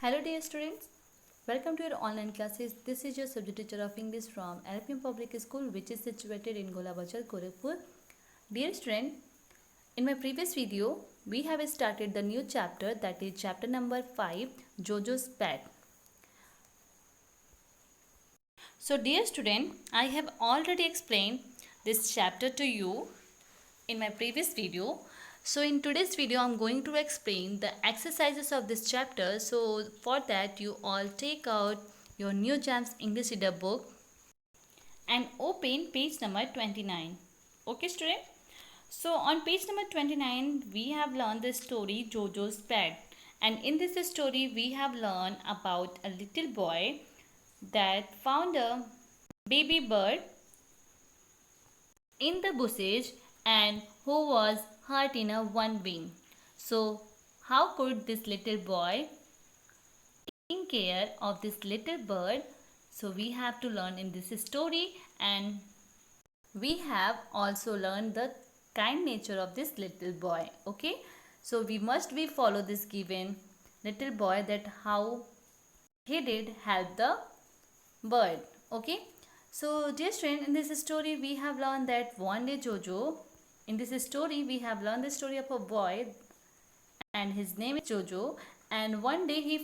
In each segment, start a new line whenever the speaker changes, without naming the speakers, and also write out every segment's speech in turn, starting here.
Hello dear students, welcome to your online classes. This is your subject teacher of English from LPM Public School, which is situated in Golabachar, Gorakhpur. Dear student, in my previous video, we have started the new chapter, that is chapter number 5, Jojo's Pet. So dear student, I have already explained this chapter to you in my previous video. So in today's video, I'm going to explain the exercises of this chapter. So for that, you all take out your New Gems English Reader book and open page number 29. Okay student? So on page number 29, we have learned the story Jojo's Pet. And in this story, we have learned about a little boy that found a baby bird in the bushes and who was hurt in a one wing. So how could this little boy take care of this little bird? So we have to learn in this story, and we have also learned the kind nature of this little boy. Okay, so we must be follow this given little boy, that how he did help the bird. Okay, so dear student, in this story we have learned that one day Jojo, in this story we have learned the story of a boy and his name is Jojo, and one day he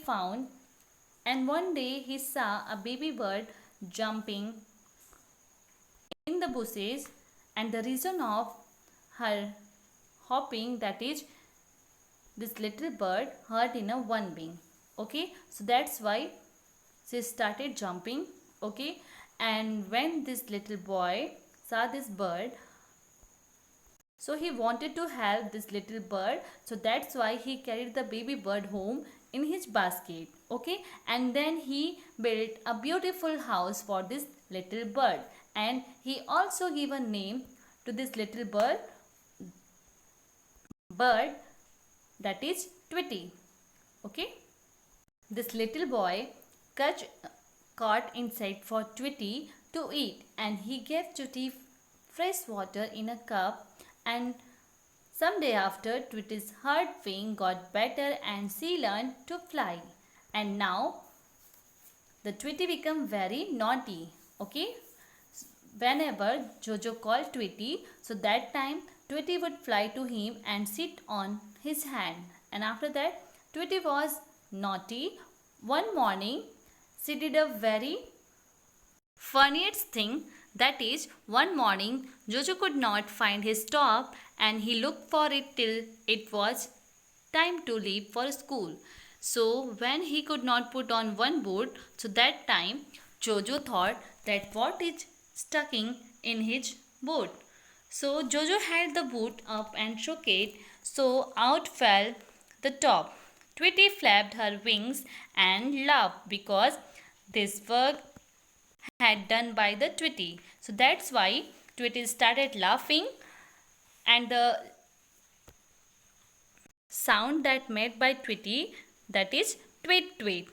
saw a baby bird jumping in the bushes, and the reason of her hopping, that is this little bird hurt in a one wing. Okay, so that's why she started jumping. Okay, and when this little boy saw this bird, so he wanted to help this little bird, so that's why he carried the baby bird home in his basket. Okay, and then he built a beautiful house for this little bird, and he also gave a name to this little bird, that is Tweety. Okay, this little boy caught insect for Tweety to eat, and he gave Tweety fresh water in a cup, and some day after, Tweety's hurt wing got better and she learned to fly. And now the Tweety became very naughty. Okay, whenever Jojo called Tweety, so that time Tweety would fly to him and sit on his hand. And after that, Tweety was naughty. One morning, she did a very funniest thing, that is, one morning Jojo could not find his top and he looked for it till it was time to leave for school. So when he could not put on one boot, so that time Jojo thought that what is stucking in his boot. So Jojo held the boot up and shook it, so out fell the top. Tweety flapped her wings and laughed because this work had done by the Tweety. So that's why Tweety started laughing, and the sound that made by Tweety, that is tweet tweet.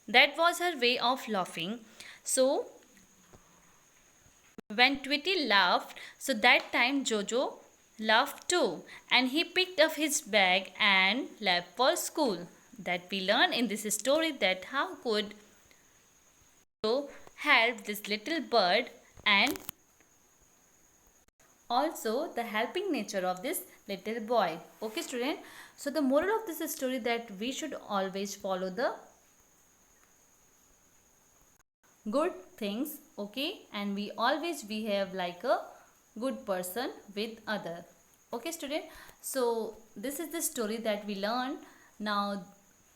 That was her way of laughing. So when Tweety laughed, so that time Jojo laughed too, and he picked up his bag and left for school. That we learn in this story, that how could Jojo help this little bird, and also the helping nature of this little boy. Okay student, so the moral of this story, that we should always follow the good things. Okay, and we always behave like a good person with other. Okay student, so this is the story that we learned. Now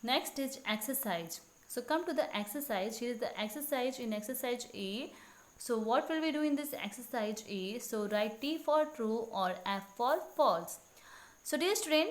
next is exercise. So come to the exercise. Here is the exercise in exercise A. So what will we do in this exercise A? So write T for true or F for false. So dear student,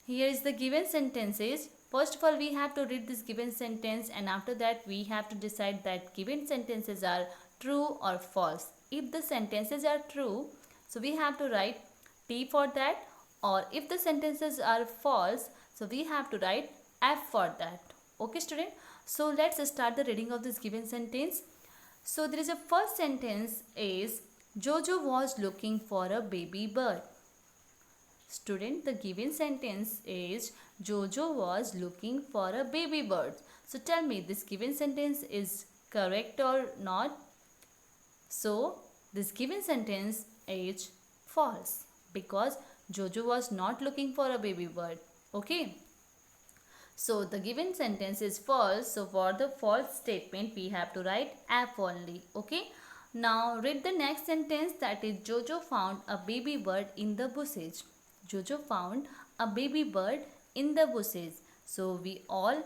here is the given sentences. First of all, we have to read this given sentence, and after that we have to decide that given sentences are true or false. If the sentences are true, so we have to write T for that, or if the sentences are false, so we have to write F for that. Okay student, so let's start the reading of this given sentence. So there is a first sentence is Jojo was looking for a baby bird. Student, the given sentence is Jojo was looking for a baby bird. So tell me, this given sentence is correct or not? So this given sentence is false because Jojo was not looking for a baby bird. Okay. So the given sentence is false. So for the false statement we have to write F only. Okay. Now read the next sentence, that is Jojo found a baby bird in the bushes. Jojo found a baby bird in the bushes. So we all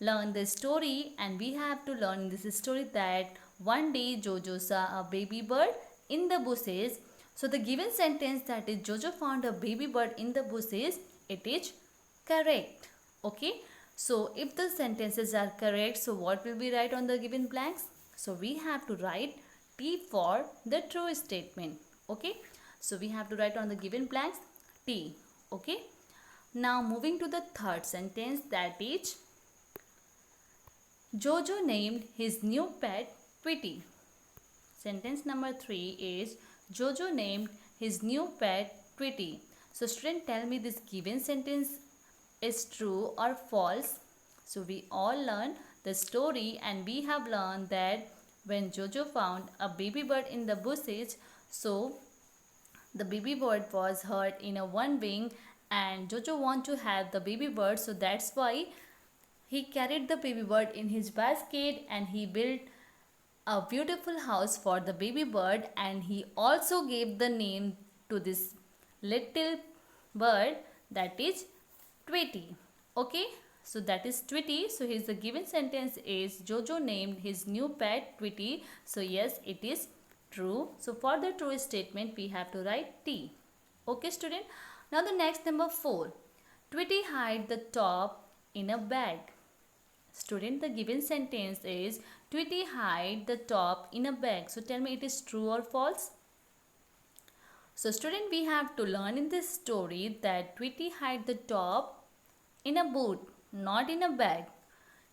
learn the story and we have to learn this story that one day Jojo saw a baby bird in the bushes. So the given sentence, that is Jojo found a baby bird in the bushes, it is correct. Okay. So if the sentences are correct, so what will we write on the given blanks? So we have to write T for the true statement. Okay. So we have to write on the given blanks T. Okay. Now moving to the third sentence, that is Jojo named his new pet Tweety. Sentence number 3 is Jojo named his new pet Tweety. So student, tell me, this given sentence is true or false? So we all learn the story and we have learned that when Jojo found a baby bird in the bushes, so the baby bird was hurt in a one wing and Jojo want to have the baby bird, so that's why he carried the baby bird in his basket and he built a beautiful house for the baby bird, and he also gave the name to this little bird, that is Tweety. Okay, so that is Tweety. So his the given sentence is Jojo named his new pet Tweety. So yes, it is true. So for the true statement we have to write T. Okay student. Now the next number 4. Tweety hide the top in a bag. Student, the given sentence is Tweety hide the top in a bag. So tell me, it is true or false? So student, we have to learn in this story that Tweety hide the top in a boot, not in a bag.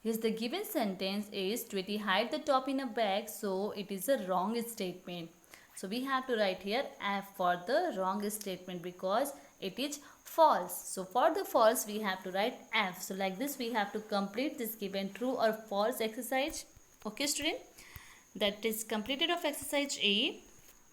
Yes, the given sentence is Tweety hide the top in a bag, so it is a wrong statement. So we have to write here F for the wrong statement because it is false. So for the false we have to write F. So like this we have to complete this given true or false exercise. Okay student, that is completed of exercise A,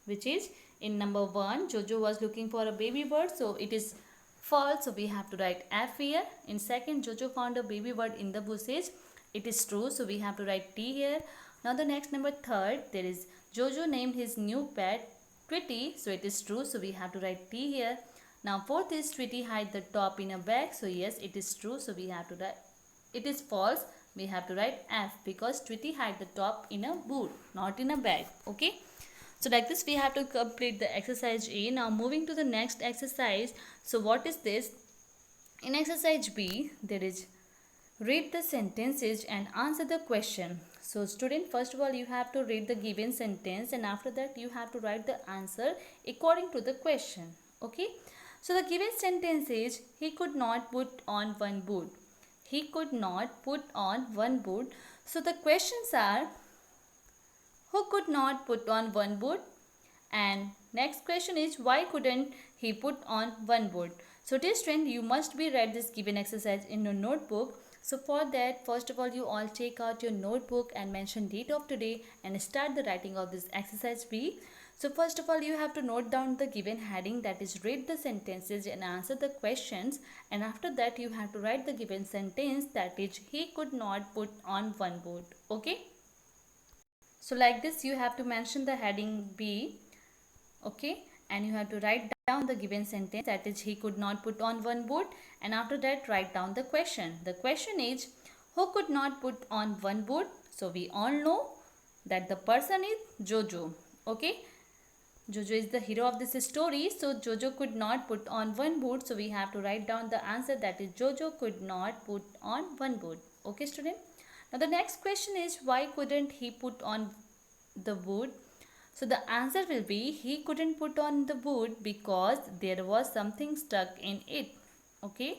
which is in number 1 Jojo was looking for a baby bird, so it is false, so we have to write F here. In second, Jojo found a baby bird in the bushes, it is true, so we have to write T here. Now the next number 3rd, there is Jojo named his new pet Tweety, so it is true, so we have to write T here. Now 4th is Tweety hide the top in a bag, so yes, it is true, so we have to write, it is false, we have to write F because Tweety hide the top in a boot, not in a bag. Okay. So like this we have to complete the exercise A. Now moving to the next exercise. So what is this? In exercise B, there is read the sentences and answer the question. So student, first of all you have to read the given sentence and after that you have to write the answer according to the question. Okay. So the given sentence is he could not put on one boot. He could not put on one boot. So the questions are, who could not put on one boot? And next question is, why couldn't he put on one boot? So dear student, you must be read this given exercise in your notebook. So for that, first of all, you all take out your notebook and mention date of today and start the writing of this exercise B. So first of all, you have to note down the given heading, that is read the sentences and answer the questions, and after that you have to write the given sentence, that is he could not put on one boot. Okay. So like this you have to mention the heading B, okay, and you have to write down the given sentence, that is he could not put on one boot, and after that write down the question. The question is, who could not put on one boot? So we all know that the person is Jojo. Okay, Jojo is the hero of this story, so Jojo could not put on one boot, so we have to write down the answer, that is Jojo could not put on one boot. Okay student. Now the next question is, why couldn't he put on the boot? So the answer will be, he couldn't put on the boot because there was something stuck in it. Okay.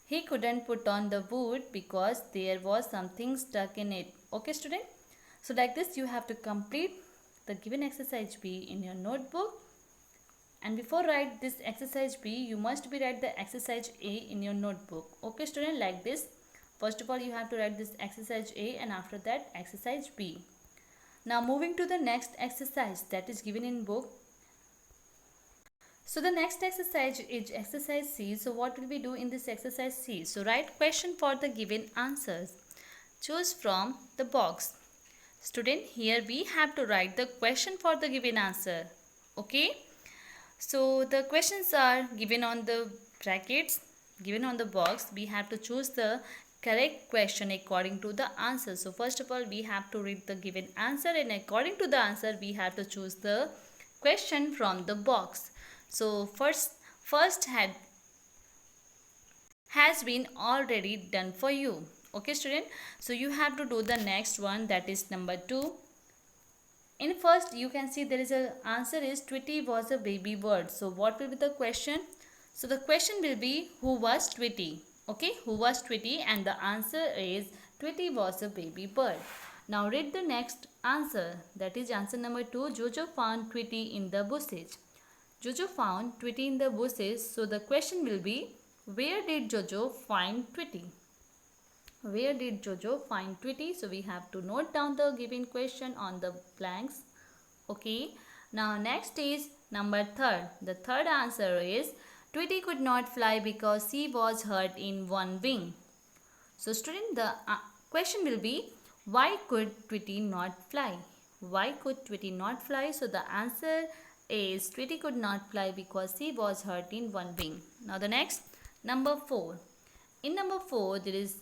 He couldn't put on the boot because there was something stuck in it. Okay student. So like this you have to complete the given exercise B in your notebook. And before write this exercise B, you must be write the exercise A in your notebook. Okay student, like this. First of all, you have to write this exercise A and after that exercise B. Now moving to the next exercise that is given in book. So the next exercise is exercise C. So what will we do in this exercise C? So write question for the given answers. Choose from the box. Student, here we have to write the question for the given answer. Okay. So the questions are given on the brackets, given on the box. We have to choose the correct question according to the answer. So first of all, we have to read the given answer, and according to the answer, we have to choose the question from the box. So first has been already done for you. Okay student, so you have to do the next one, that is number 2. In first, you can see there is a answer is Tweety was a baby bird. So what will be the question? So the question will be who was Tweety? Okay, who was Tweety? And the answer is Tweety was a baby bird. Now read the next answer. That is answer number 2. Jojo found Tweety in the bushes. Jojo found Tweety in the bushes. So the question will be where did Jojo find Tweety? Where did Jojo find Tweety? So we have to note down the given question on the blanks. Okay. Now next is number 3. The third answer is Tweety could not fly because she was hurt in one wing. So student, the question will be why could Tweety not fly? Why could Tweety not fly? So the answer is Tweety could not fly because she was hurt in one wing. Now the next, number 4. In number 4, there is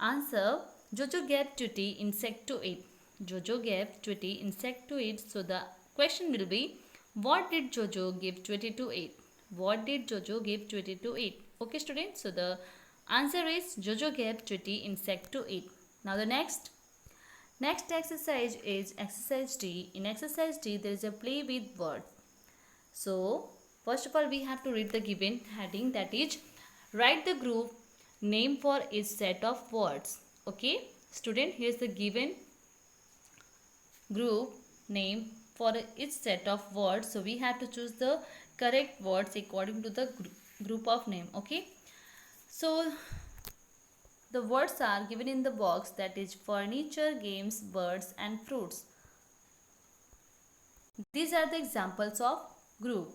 answer Jojo gave Tweety insect to eat. Jojo gave Tweety insect to eat. So the question will be what did Jojo give Tweety to eat? What did Jojo give Tweety to eat? Okay students, so the answer is Jojo gave Tweety insect to eat. Now the next exercise is exercise D. In exercise D, there is a play with words. So first of all, we have to read the given heading, that is write the group name for each set of words. Okay student, here's the given group name for each set of words. So we have to choose the correct words according to the group of name. Okay, so the words are given in the box, that is furniture, games, birds and fruits. These are the examples of group.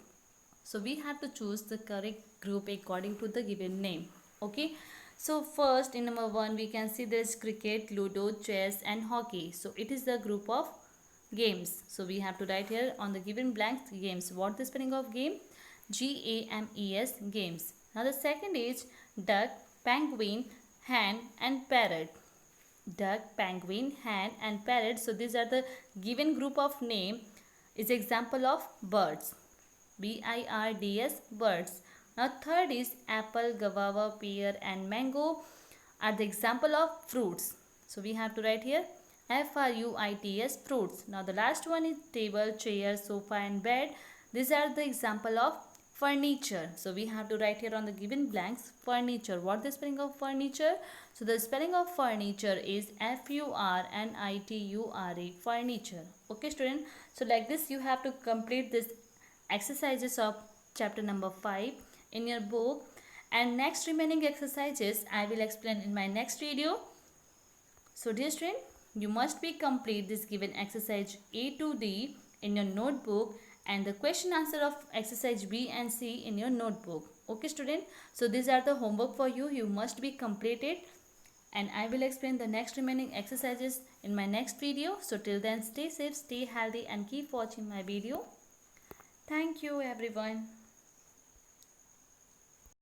So we have to choose the correct group according to the given name. Okay, so first in number 1 we can see there is cricket, ludo, chess and hockey. So it is the group of games. So we have to write here on the given blanks games. What is the spelling of game? G-A-M-E-S, games. Now the second is duck, penguin, hen and parrot. Duck, penguin, hen and parrot. So these are the given group of name, is example of birds. B-I-R-D-S, birds. Now third is apple, guava, pear and mango are the example of fruits. So we have to write here F-R-U-I-T-S, fruits. Now the last one is table, chair, sofa and bed. These are the example of furniture. So we have to write here on the given blanks furniture. What is the spelling of furniture? So the spelling of furniture is F-U-R-N-I-T-U-R-E, furniture. Okay student, so like this you have to complete this exercises of chapter number 5 in your book, and next remaining exercises I will explain in my next video. So dear student, you must be complete this given exercise A to D in your notebook and the question answer of exercise B and C in your notebook. Okay student, so these are the homework for you. You must be completed, and I will explain the next remaining exercises in my next video. So till then, stay safe, stay healthy and keep watching my video. Thank you everyone.